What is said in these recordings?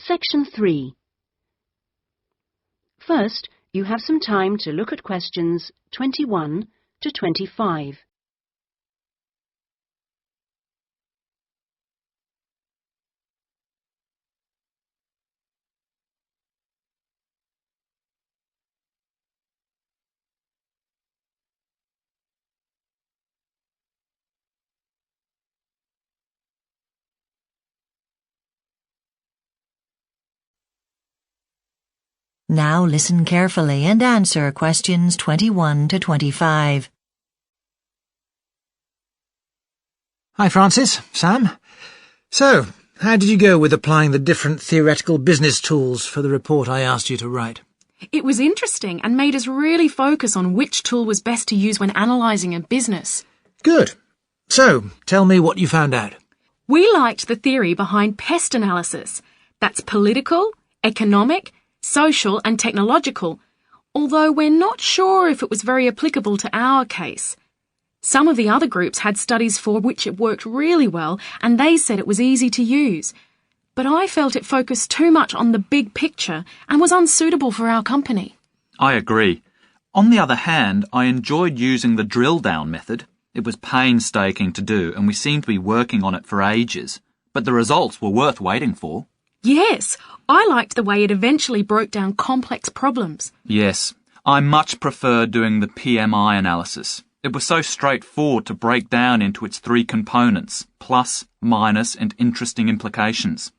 Section 3. First, you have some time to look at questions 21 to 25. Now listen carefully and answer questions 21 to 25. Hi, Francis. Sam. So, how did you go with applying the different theoretical business tools for the report I asked you to write? It was interesting and made us really focus on which tool was best to use when analysing a business. Good. So, tell me what you found out. We liked the theory behind pest analysis. That's political, economic, social and technological, although we're not sure if it was very applicable to our case. Some of the other groups had studies for which it worked really well and they said it was easy to use. But I felt it focused too much on the big picture and was unsuitable for our company. I agree. On the other hand, I enjoyed using the drill-down method. It was painstaking to do and we seemed to be working on it for ages. But the results were worth waiting for. Yes, I liked the way it eventually broke down complex problems. Yes, I much preferred doing the PMI analysis. It was so straightforward to break down into its three components, plus, minus, and interesting implications.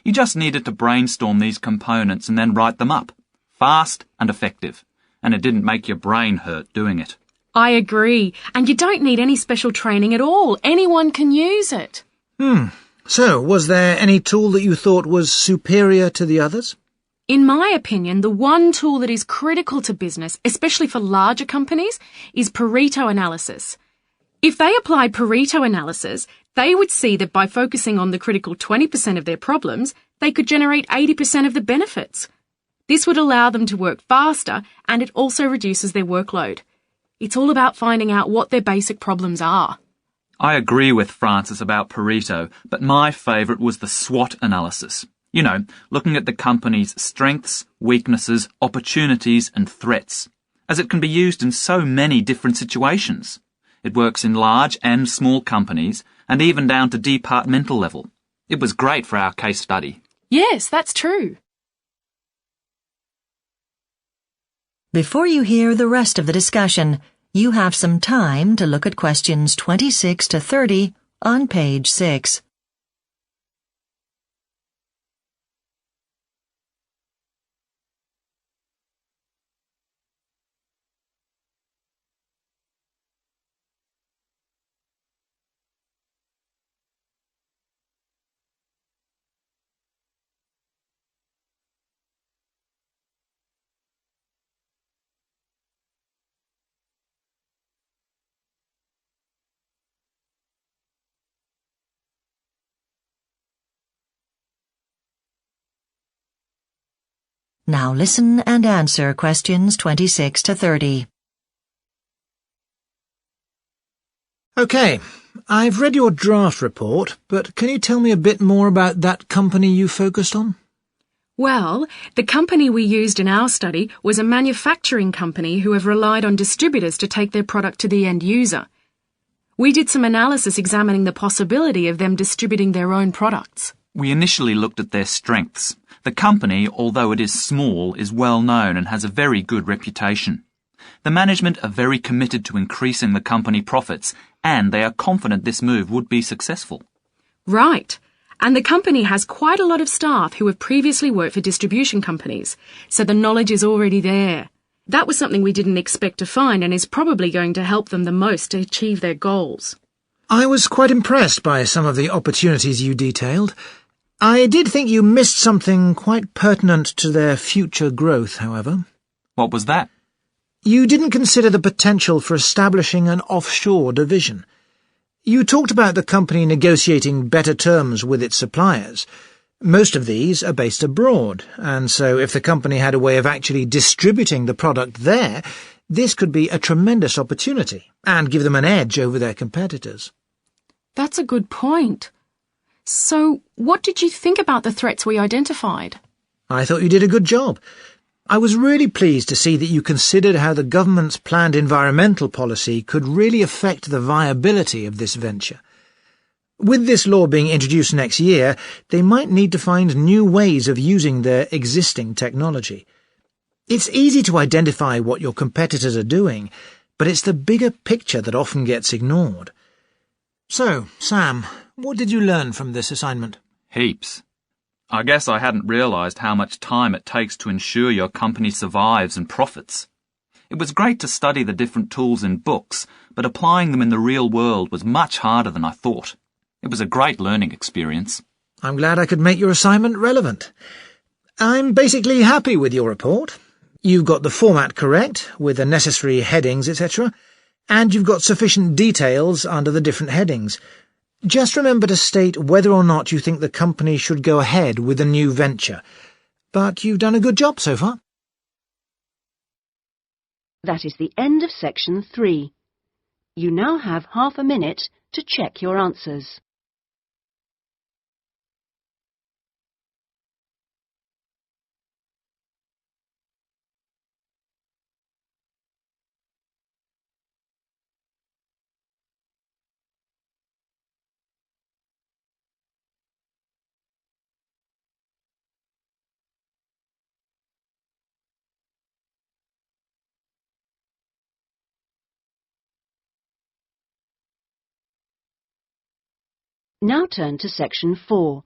You just needed to brainstorm these components and then write them up. Fast and effective. And it didn't make your brain hurt doing it. I agree, and you don't need any special training at all. Anyone can use it. So, was there any tool that you thought was superior to the others? In my opinion, the one tool that is critical to business, especially for larger companies, is Pareto analysis. If they applied Pareto analysis, they would see that by focusing on the critical 20% of their problems, they could generate 80% of the benefits. This would allow them to work faster, and it also reduces their workload. It's all about finding out what their basic problems are. I agree with Francis about Pareto, but my favourite was the SWOT analysis. You know, looking at the company's strengths, weaknesses, opportunities and threats, as it can be used in so many different situations. It works in large and small companies, and even down to departmental level. It was great for our case study. Yes, that's true. Before you hear the rest of the discussion, you have some time to look at questions 26 to 30 on page 6. Now listen and answer questions 26 to 30. OK, I've read your draft report, but can you tell me a bit more about that company you focused on? Well, the company we used in our study was a manufacturing company who have relied on distributors to take their product to the end user. We did some analysis examining the possibility of them distributing their own products. We initially looked at their strengths. The company, although it is small, is well known and has a very good reputation. The management are very committed to increasing the company profits, and they are confident this move would be successful. Right. And the company has quite a lot of staff who have previously worked for distribution companies, so the knowledge is already there. That was something we didn't expect to find and is probably going to help them the most to achieve their goals. I was quite impressed by some of the opportunities you detailed. I did think you missed something quite pertinent to their future growth, however. What was that? You didn't consider the potential for establishing an offshore division. You talked about the company negotiating better terms with its suppliers. Most of these are based abroad, and so if the company had a way of actually distributing the product there, this could be a tremendous opportunity and give them an edge over their competitors. That's a good point. So, what did you think about the threats we identified? I thought you did a good job. I was really pleased to see that you considered how the government's planned environmental policy could really affect the viability of this venture. With this law being introduced next year, they might need to find new ways of using their existing technology. It's easy to identify what your competitors are doing, but it's the bigger picture that often gets ignored. So, Sam, what did you learn from this assignment? Heaps. I guess I hadn't realised how much time it takes to ensure your company survives and profits. It was great to study the different tools in books, but applying them in the real world was much harder than I thought. It was a great learning experience. I'm glad I could make your assignment relevant. I'm basically happy with your report. You've got the format correct, with the necessary headings, etc., and you've got sufficient details under the different headings. Just remember to state whether or not you think the company should go ahead with the new venture. But you've done a good job so far. That is the end of section 3. You now have half a minute to check your answers. Now turn to section 4.